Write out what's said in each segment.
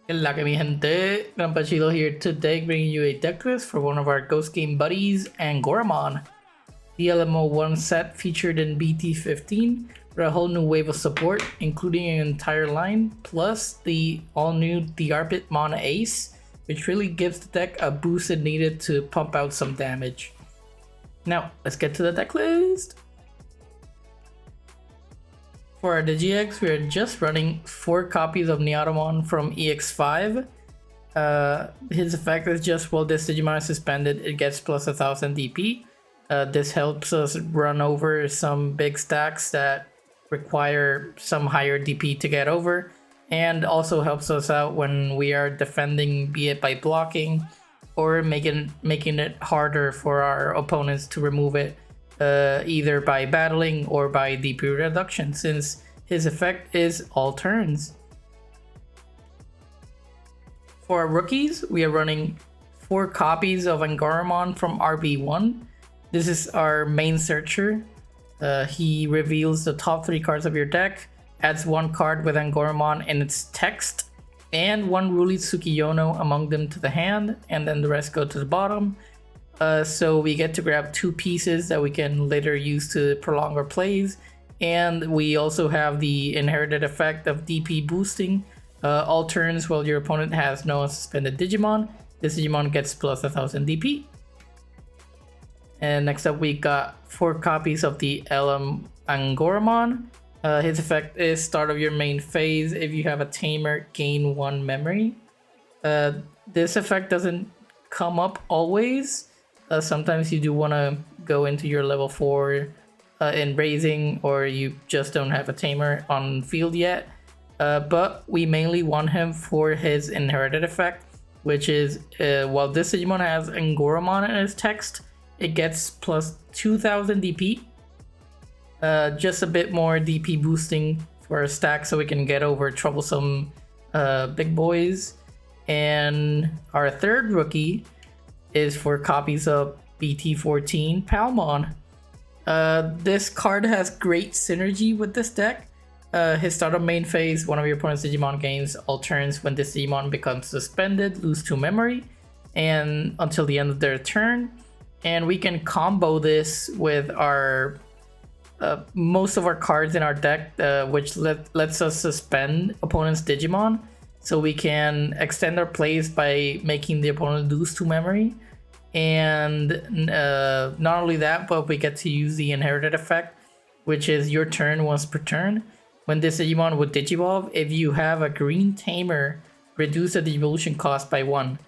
Hola que mi gente, Grandpa Chilo here today bringing you a deck list for one of our Ghost Game buddies, Angoramon. The LM01 set featured in BT15 with a whole new wave of support, including an entire line, plus the all-new Diarbbitmon Ace, which really gives the deck a boost it needed to pump out some damage. Now, let's get to the deck list. For our DigiX, we are just running 4 copies of Angoramon from EX5. His effect is just while this Digimon is suspended, it gets plus 1000 DP. This helps us run over some big stacks that require some higher DP to get over, and also helps us out when we are defending, be it by blocking or making it harder for our opponents to remove it, either by battling or by DP reduction, since his effect is all turns. For our rookies, we are running 4 copies of Angoramon from RB1. This is our main searcher. He reveals the top 3 cards of your deck, adds 1 card with Angoramon in its text, and 1 Ruli Tsukiyono among them to the hand, and then the rest go to the bottom. So we get to grab 2 pieces that we can later use to prolong our plays, and we also have the inherited effect of DP boosting. All turns while your opponent has no unsuspended Digimon, this Digimon gets plus 1000 DP. And next up we got 4 copies of the LM Angoramon. His effect is start of your main phase. If you have a Tamer, gain 1 memory. This effect doesn't come up always. Sometimes you do want to go into your level 4 in raising, or you just don't have a Tamer on field yet. But we mainly want him for his inherited effect, which is while this Digimon has Angoramon in his text, it gets plus 2000 DP. Just a bit more DP boosting for a stack so we can get over troublesome big boys. And our third rookie is for copies of BT15 Palmon. This card has great synergy with this deck. His start of main phase, one of your opponent's Digimon gains all turns. When this Digimon becomes suspended, lose 2 memory, and until the end of their turn. And we can combo this with our most of our cards in our deck, which lets us suspend opponent's Digimon, so we can extend our plays by making the opponent lose 2 memory. And not only that, but we get to use the inherited effect, which is your turn once per turn. When this Digimon would Digivolve, if you have a green Tamer, reduce the Digivolution cost by 1.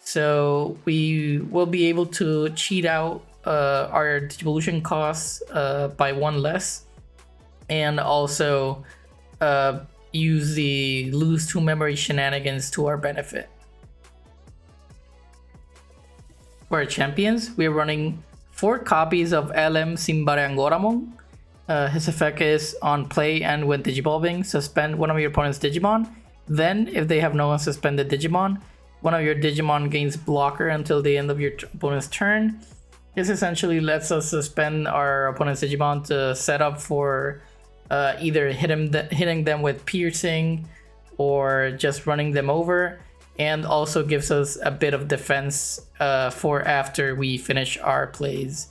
So we will be able to cheat out our Digivolution costs by 1 less, and also use the lose 2 memory shenanigans to our benefit. For our champions, we are running 4 copies of LM Angoramon. His effect is on play and when Digivolving, suspend one of your opponent's Digimon. Then, if they have no unsuspended Digimon, one of your Digimon gains blocker until the end of your opponent's turn. This essentially lets us suspend our opponent's Digimon to set up for either hitting them with piercing or just running them over, and also gives us a bit of defense for after we finish our plays.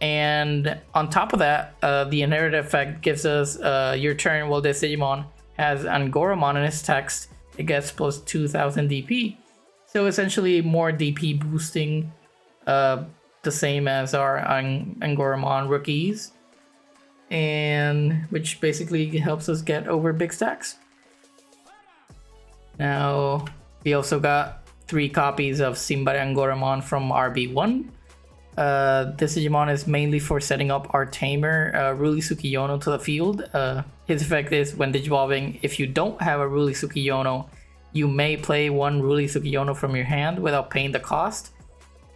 And on top of that, the inherited effect gives us your turn while this Digimon has Angoramon in its text, it gets plus 2000 DP. So essentially more DP boosting, the same as our Angoramon rookies, and which basically helps us get over big stacks. Now, we also got 3 copies of Angoramon from RB1. This Digimon is mainly for setting up our Tamer, Ruli Tsukiyono, to the field. His effect is when Digivolving, if you don't have a Ruli Tsukiyono, you may play 1 Ruli Tsukiyono from your hand without paying the cost.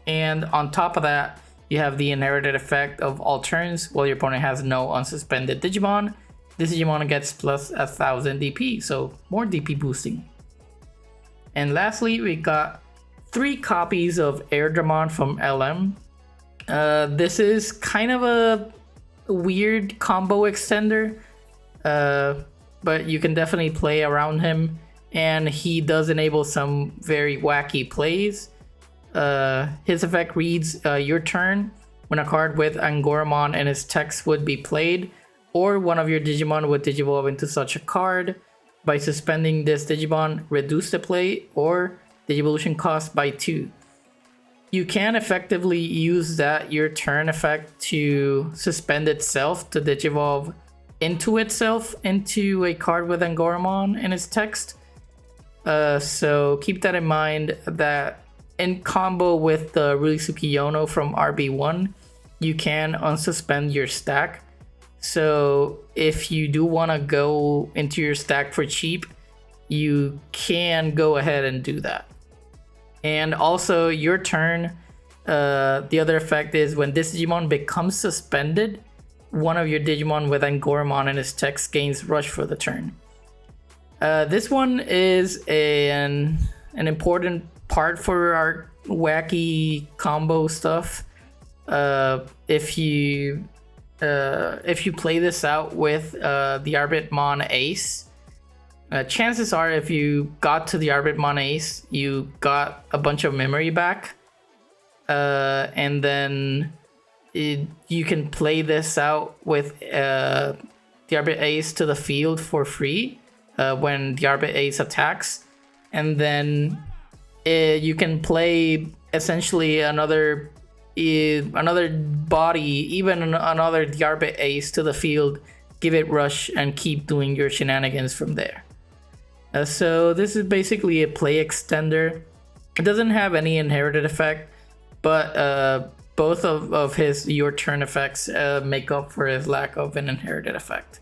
And on top of that, you have the inherited effect of all turns while your opponent has no unsuspended Digimon. This Digimon gets plus 1000 DP, so more DP boosting. And lastly, we got 3 copies of Angoramon from LM. This is kind of a weird combo extender, but you can definitely play around him. and he does enable some very wacky plays. His effect reads, your turn, when a card with Angoramon and its text would be played, or one of your Digimon would Digivolve into such a card. By suspending this Digimon, reduce the play or Digivolution cost by 2. You can effectively use that your turn effect to suspend itself to Digivolve into itself into a card with Angoramon in its text. So keep that in mind, that in combo with the Ruritsuki Yono from RB1, you can unsuspend your stack. So if you do want to go into your stack for cheap, you can go ahead and do that. And also your turn, the other effect is when this Digimon becomes suspended, one of your Digimon with Angoramon in its text gains rush for the turn. This one is an important part for our wacky combo stuff. If you play this out with the Diarbbitmon Ace, chances are if you got to the Diarbbitmon Ace, you got a bunch of memory back, and then you can play this out with the Diarbbit Ace to the field for free when the Diarbbit Ace attacks, and then you can play essentially another body, even another Diarbbit Ace to the field, give it rush, and keep doing your shenanigans from there. So this is basically a play extender. It doesn't have any inherited effect, but both of his your turn effects make up for his lack of an inherited effect.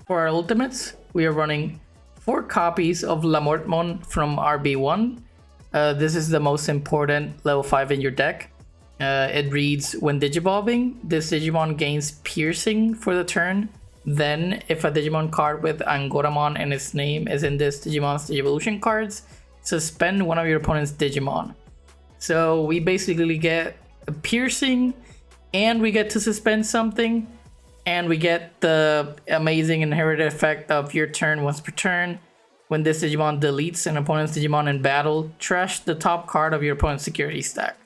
For our ultimates, we are running 4 copies of Diarbbitmon from RB1. This is the most important level 5 in your deck. It reads, when Digivolving, this Digimon gains piercing for the turn. Then, if a Digimon card with Angoramon in its name is in this Digimon's Digivolution cards, suspend one of your opponent's Digimon. So we basically get a piercing, and we get to suspend something, and we get the amazing inherited effect of your turn once per turn. When this Digimon deletes an opponent's Digimon in battle, trash the top card of your opponent's security stack.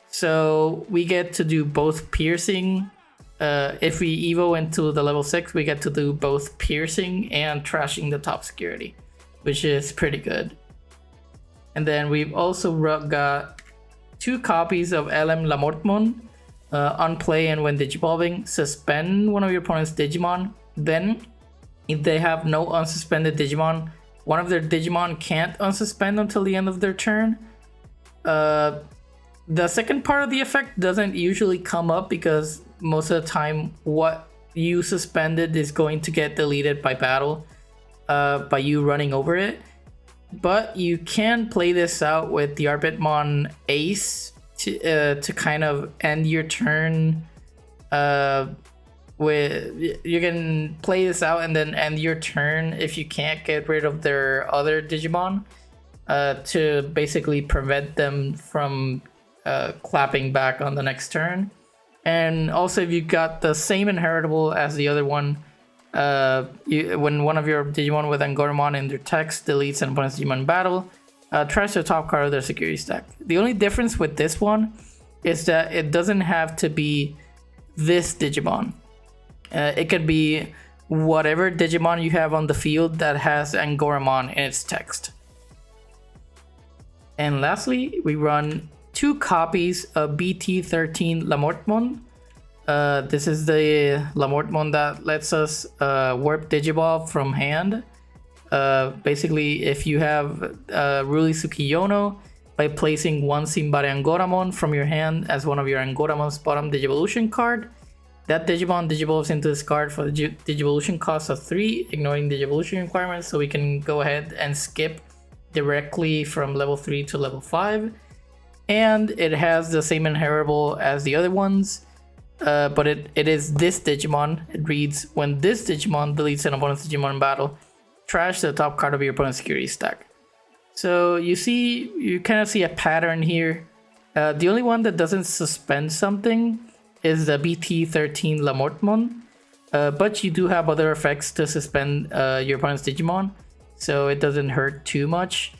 So we get to do both piercing. If we evo into the level 6, we get to do both piercing and trashing the top security, which is pretty good. And then we've also got 2 copies of LM01 on play, and when Digivolving, suspend one of your opponent's Digimon. Then, if they have no unsuspended Digimon, one of their Digimon can't unsuspend until the end of their turn. The second part of the effect doesn't usually come up because most of the time what you suspended is going to get deleted by battle, by you running over it. But you can play this out with the Diarbbitmon Ace to kind of end your turn. You can play this out and then end your turn if you can't get rid of their other Digimon, to basically prevent them from clapping back on the next turn. And also, if you got the same inheritable as the other one, when one of your Digimon with Angoramon in their text deletes an opponent's Digimon in battle, trash the top card of their security stack. The only difference with this one is that it doesn't have to be this Digimon. It could be whatever Digimon you have on the field that has Angoramon in its text. And lastly, we run 2 copies of BT15 Diarbbitmon. This is the Diarbbitmon that lets us warp Digivolve from hand. Basically, if you have Ruritsuki Yono, by placing one Simbare Angoramon from your hand as one of your Angoramon's bottom Digivolution card, that Digimon digivolves into this card for the Digivolution cost of 3, ignoring Digivolution requirements, so we can go ahead and skip directly from level 3 to level 5. And it has the same inheritable as the other ones, but it is this Digimon. It reads, when this Digimon deletes an opponent's Digimon in battle, trash the top card of your opponent's security stack. So you kind of see a pattern here. The only one that doesn't suspend something is the BT13 Diarbbitmon. but you do have other effects to suspend your opponent's Digimon, so it doesn't hurt too much.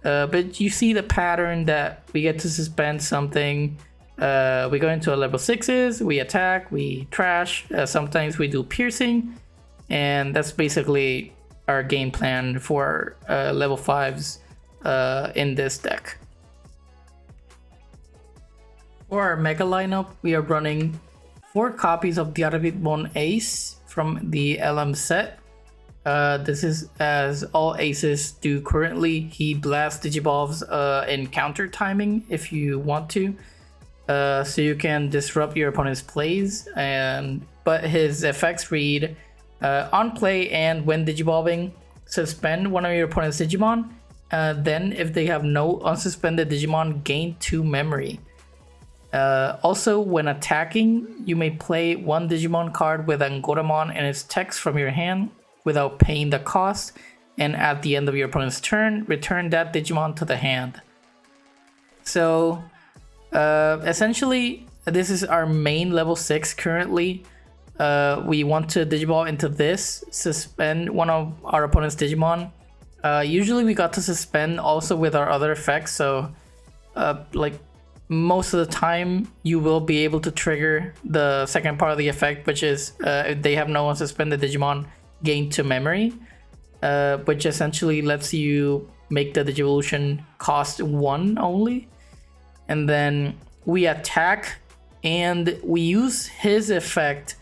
But you see the pattern that we get to suspend something. We go into a level 6s, we attack, we trash, sometimes we do piercing, and that's basically our game plan for level 5s in this deck. For our Mega lineup, we are running 4 copies of Diarbbitmon Ace from the LM set. This is as all aces do currently. He blasts Digivolves in counter timing if you want to. So you can disrupt your opponent's plays, but his effects read on play and when Digivolving, suspend one of your opponent's Digimon. Then if they have no unsuspended Digimon, gain 2 memory. Also, when attacking, you may play 1 Digimon card with Angoramon and its text from your hand without paying the cost, and at the end of your opponent's turn, return that Digimon to the hand. So, essentially, this is our main level 6 currently. We want to Digiball into this, suspend one of our opponent's Digimon. Usually we got to suspend also with our other effects, so like most of the time you will be able to trigger the second part of the effect, which is if they have no unsuspended Digimon, gain 2 memory, which essentially lets you make the Digivolution cost 1 only. And then we attack and we use his effect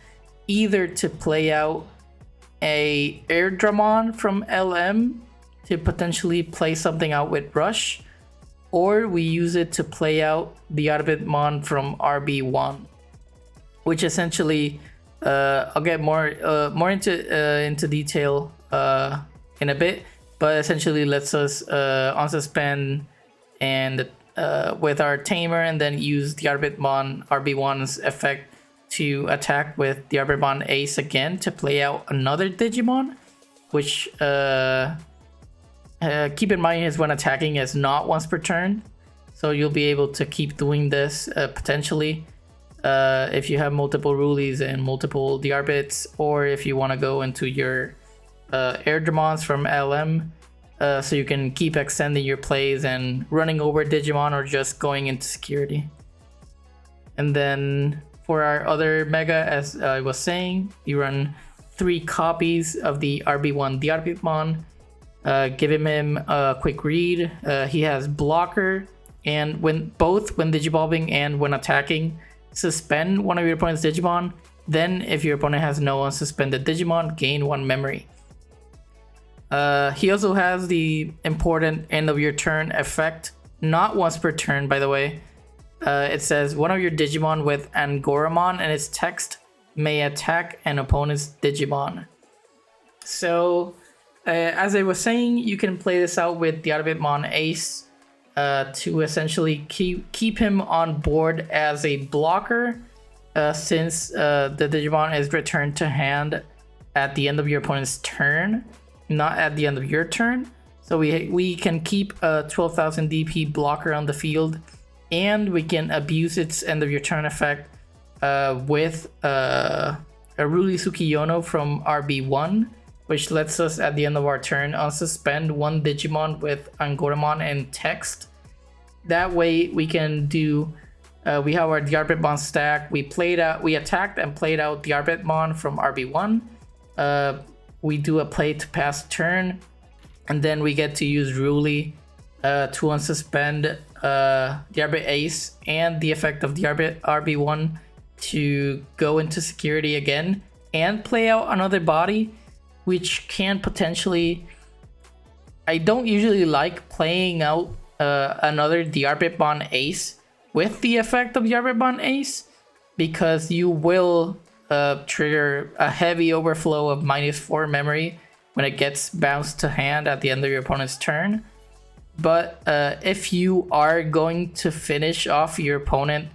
either to play out a Angoramon from LM to potentially play something out with Rush, or we use it to play out the Diarbbitmon from RB1, which essentially I'll get more into detail in a bit, but essentially lets us unsuspend and with our Tamer, and then use the Diarbbitmon RB1's effect to attack with the Diarbbitmon Ace again to play out another Digimon, which keep in mind is when attacking is not once per turn, so you'll be able to keep doing this potentially if you have multiple Rulies and multiple Diarbbits, or if you want to go into your Angoramons from LM, so you can keep extending your plays and running over Digimon or just going into security. And then for our other Mega, as I was saying, you run 3 copies of the RB1 Diarbbitmon. Giving him a quick read. He has blocker, and when Digivolving and when attacking, suspend one of your opponent's Digimon. Then if your opponent has no unsuspended Digimon, gain 1 memory. He also has the important end of your turn effect, not once per turn, by the way. It says one of your Digimon with Angoramon and its text may attack an opponent's Digimon. So as I was saying, you can play this out with the Diarbbitmon Ace to essentially keep him on board as a blocker, since the Digimon is returned to hand at the end of your opponent's turn, not at the end of your turn. So we can keep a 12,000 DP blocker on the field, and we can abuse its end of your turn effect with a Ruli Tsukiyono from RB1, which lets us at the end of our turn unsuspend 1 Digimon with Angoramon and text. That way we can do, we have our Diarbbitmon stack. We attacked and played out Diarbbitmon from RB1. We do a play to pass turn, and then we get to use Ruli to unsuspend Diarbbit Ace and the effect of Diarbbit RB1 to go into security again and play out another body, which can potentially... I don't usually like playing out another Diarbbitmon Ace with the effect of Diarbbitmon Ace, because you will trigger a heavy overflow of -4 memory when it gets bounced to hand at the end of your opponent's turn. But if you are going to finish off your opponent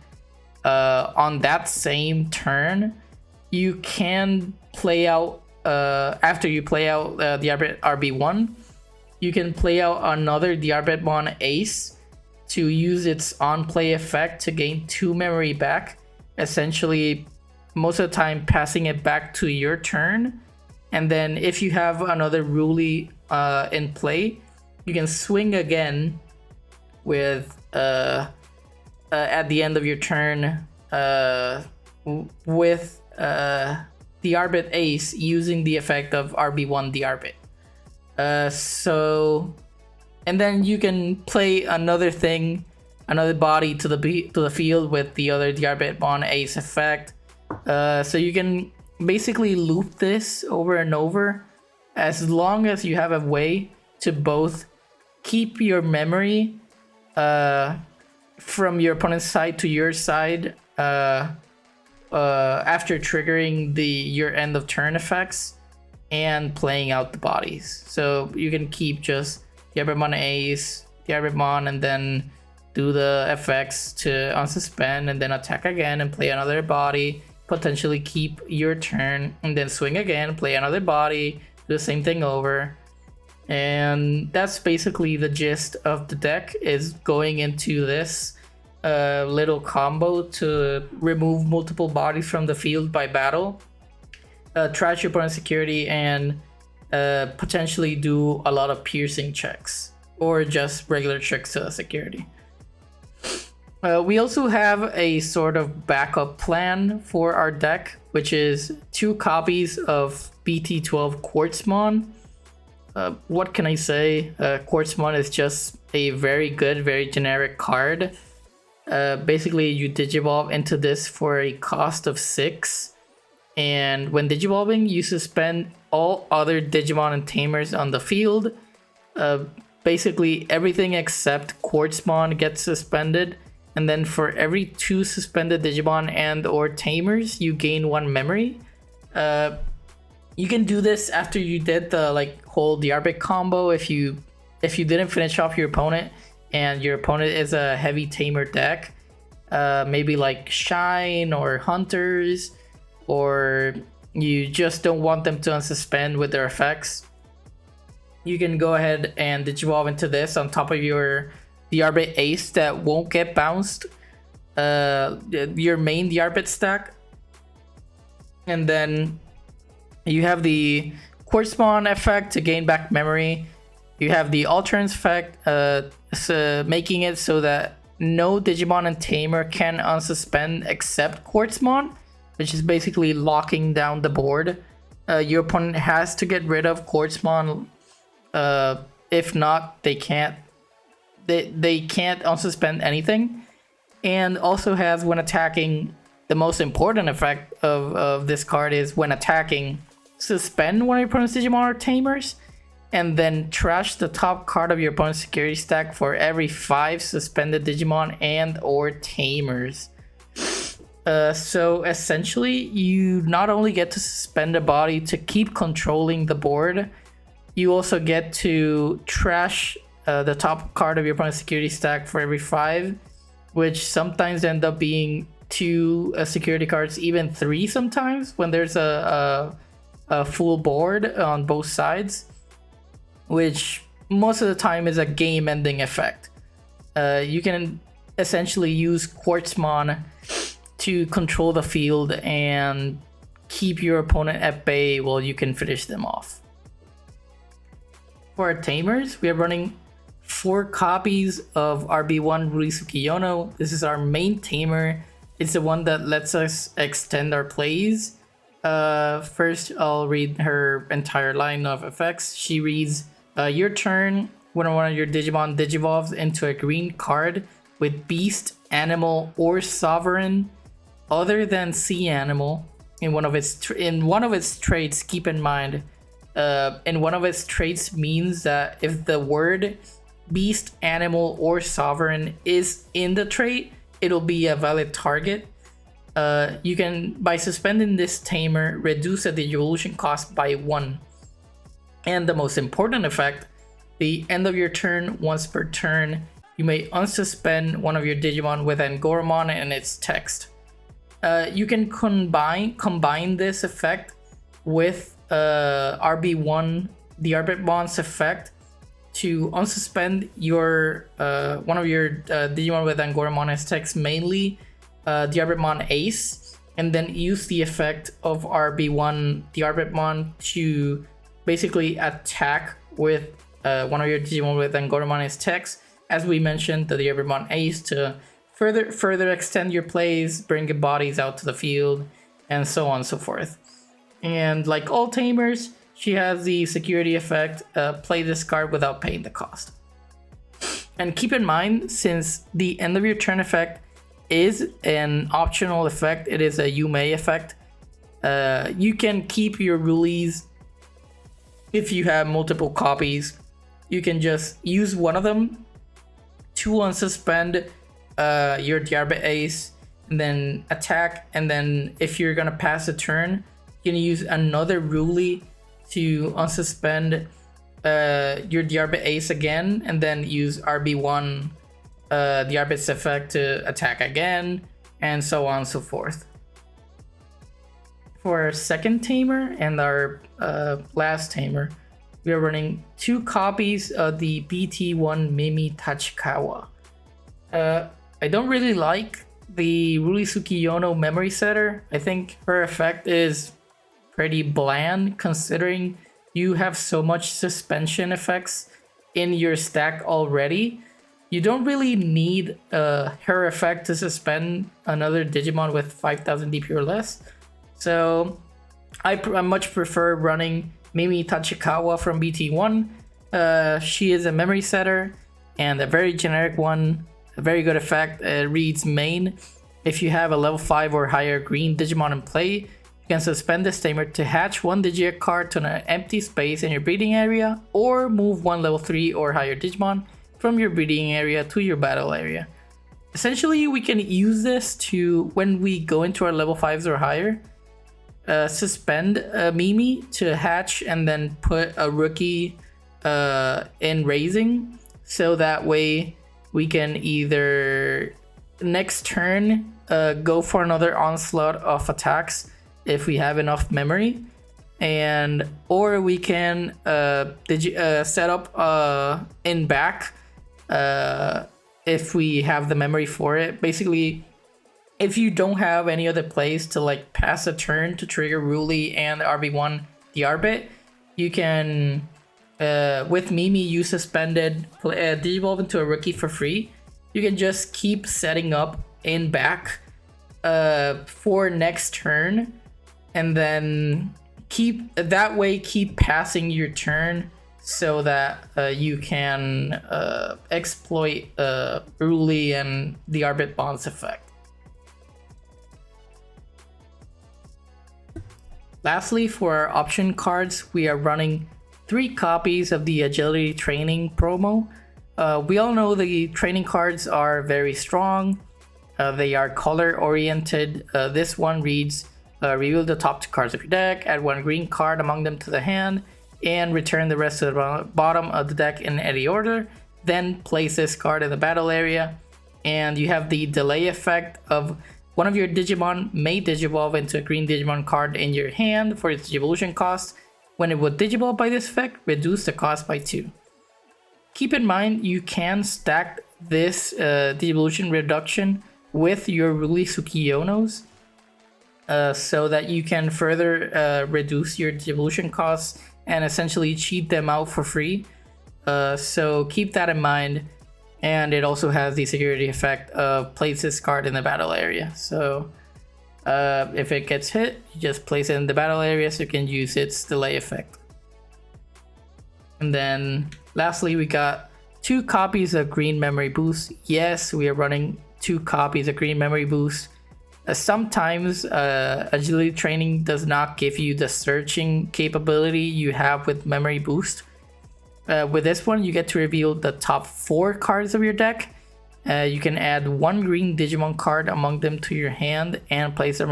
on that same turn, you can play out, after you play out the Diarbbit RB1, you can play out another Diarbbitmon Ace to use its on-play effect to gain 2 memory back, essentially most of the time passing it back to your turn. And then if you have another Ruli in play, you can swing again with at the end of your turn with Diarbbit Ace using the effect of RB1 Diarbbit. And then you can play another body to the field with the other Diarbbitmon Ace effect. So you can basically loop this over and over as long as you have a way to both keep your memory from your opponent's side to your side after triggering your end of turn effects and playing out the bodies. So you can keep just Diarbbitmon Ace, Diarbbitmon, and then do the effects to unsuspend and then attack again and play another body, potentially keep your turn and then swing again, play another body, do the same thing over. And that's basically the gist of the deck, is going into this little combo to remove multiple bodies from the field by battle, trash your opponent's security, and potentially do a lot of piercing checks or just regular checks to the security. We also have a sort of backup plan for our deck, which is 2 copies of BT12 SWORDSMAN. What can I say? SWORDSMAN is just a very good, very generic card. Basically, you digivolve into this for a cost of 6. And when digivolving, you suspend all other Digimon and Tamers on the field. Basically, everything except SWORDSMAN gets suspended. And then for every 2 suspended Digimon and or Tamers, you gain 1 memory. You can do this after you did the whole Diarbbit combo. If you didn't finish off your opponent and your opponent is a heavy Tamer deck, maybe like Shine or Hunters, or you just don't want them to unsuspend with their effects, you can go ahead and digivolve into this on top of your Diarbbit Ace that won't get bounced, your main Diarbbit stack. And then you have the SWORDSMAN effect to gain back memory. You have the alternance effect, making it so that no Digimon and Tamer can unsuspend except SWORDSMAN, which is basically locking down the board. Your opponent has to get rid of SWORDSMAN. If not, they can't unsuspend anything. And also has, when attacking, the most important effect of this card is when attacking, suspend one of your opponent's Digimon or Tamers, and then trash the top card of your opponent's security stack for every 5 suspended Digimon and or Tamers. So essentially, you not only get to suspend a body to keep controlling the board, you also get to trash the top card of your opponent's security stack for every 5, which sometimes end up being 2 security cards, even 3 sometimes when there's a full board on both sides, which most of the time is a game-ending effect. You can essentially use SWORDSMAN to control the field and keep your opponent at bay while you can finish them off. For our Tamers, we are running 4 copies of RB1 Rurisuke Yono. This is our main Tamer. It's the one that lets us extend our plays. First, I'll read her entire line of effects. She reads, your turn, when one of your Digimon digivolves into a green card with Beast, Animal, or Sovereign other than Sea Animal in one of its traits. Keep in mind, in one of its traits means that if the word Beast, Animal, or Sovereign is in the trait, it'll be a valid target. You can, by suspending this Tamer, reduce the evolution cost by 1. And the most important effect, the end of your turn, once per turn, you may unsuspend one of your Digimon with Angoramon and its text. You can combine this effect with RB1, the Diarbbitmon's effect, to unsuspend your one of your Digimon with Angoramon as text, mainly Diarbbitmon Ace, and then use the effect of RB1 Diarbbitmon to basically attack with one of your Digimon with Angoramon as text. As we mentioned, the Diarbbitmon Ace to further extend your plays, bring your bodies out to the field, and so on and so forth. And like all Tamers, she has the security effect, play this card without paying the cost. And keep in mind, since the end of your turn effect is an optional effect, it is a you may effect, you can keep your release if you have multiple copies. You can just use one of them to unsuspend your Diarbbit Ace and then attack, and then if you're gonna pass a turn, you can use another Ruli to unsuspend your Diarbbit Ace again, and then use RB1 Diarbbit's effect to attack again, and so on and so forth. For our second Tamer and our last Tamer, we are running 2 copies of the BT1 Mimi Tachikawa. I don't really like the Rurisuki Yono memory setter. I think her effect is pretty bland considering you have so much suspension effects in your stack already. You don't really need her effect to suspend another Digimon with 5000 DP or less. So I much prefer running Mimi Tachikawa from BT1. She is a memory setter and a very generic one, a very good effect. It reads main. If you have a level 5 or higher green Digimon in play, you can suspend this Tamer to hatch one Digia card to an empty space in your breeding area, or move one level 3 or higher Digimon from your breeding area to your battle area. Essentially, we can use this to, when we go into our level 5s or higher, suspend Mimi to hatch and then put a rookie in raising, so that way we can either next turn go for another onslaught of attacks if we have enough memory, and or we can set up in back if we have the memory for it. Basically, if you don't have any other plays to like pass a turn to trigger Ruli and RB1 Diarbbit, you can with Mimi you suspended Digivolve into a rookie for free. You can just keep setting up in back for next turn, and then keep passing your turn so that you can exploit Ruli and the Diarbbitmon's effect. Lastly, for our option cards, we are running 3 copies of the Agility Training promo. We all know the training cards are very strong. They are color oriented. This one reads, reveal the top 2 cards of your deck, add 1 green card among them to the hand, and return the rest to the bottom of the deck in any order. Then place this card in the battle area, and you have the delay effect of one of your Digimon may Digivolve into a green Digimon card in your hand for its Digivolution cost. When it would Digivolve by this effect, reduce the cost by 2. Keep in mind, you can stack this Digivolution reduction with your Ruli Sukiyonos, so that you can further reduce your Digivolution costs and essentially cheat them out for free. So keep that in mind. And it also has the security effect of place this card in the battle area. So if it gets hit, you just place it in the battle area so you can use its delay effect. And then lastly, we got 2 copies of Green Memory Boost. Yes, we are running 2 copies of Green Memory Boost. Sometimes Agility Training does not give you the searching capability you have with Memory Boost. With this one, you get to reveal the top 4 cards of your deck. You can add 1 green Digimon card among them to your hand and place the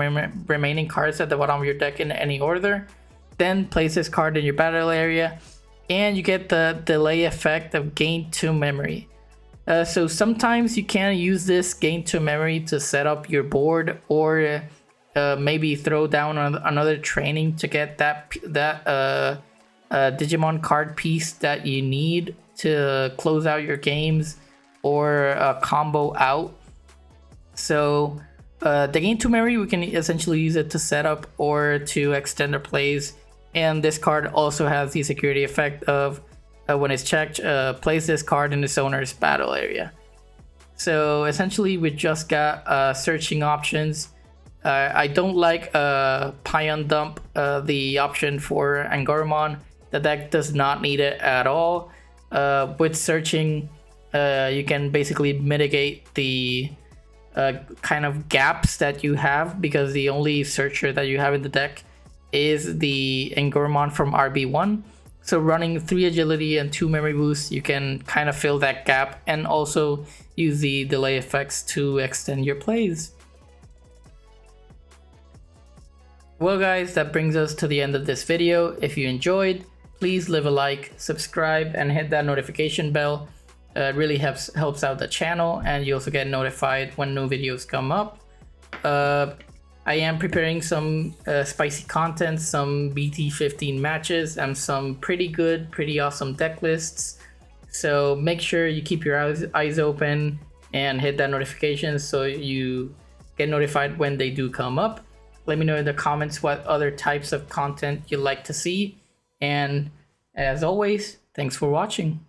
remaining cards at the bottom of your deck in any order. Then place this card in your battle area, and you get the delay effect of gain 2 memory. So sometimes you can use this gain 2 memory to set up your board, or maybe throw down another training to get that Digimon card piece that you need to close out your games or combo out. So The gain 2 memory, we can essentially use it to set up or to extend our plays. And this card also has the security effect of when it's checked, place this card in its owner's battle area. So essentially we just got searching options. I don't like Pion Dump, the option for Angoramon. The deck does not need it at all. With searching, you can basically mitigate the kind of gaps that you have, because the only searcher that you have in the deck is the Angoramon from RB1. So running 3 agility and 2 memory boosts, you can kind of fill that gap and also use the delay effects to extend your plays. Well guys, that brings us to the end of this video. If you enjoyed, please leave a like, subscribe, and hit that notification bell. It really helps out the channel, and you also get notified when new videos come up. I am preparing some spicy content, some BT15 matches, and some pretty awesome deck lists. So make sure you keep your eyes open and hit that notification so you get notified when they do come up. Let me know in the comments what other types of content you'd like to see. And as always, thanks for watching.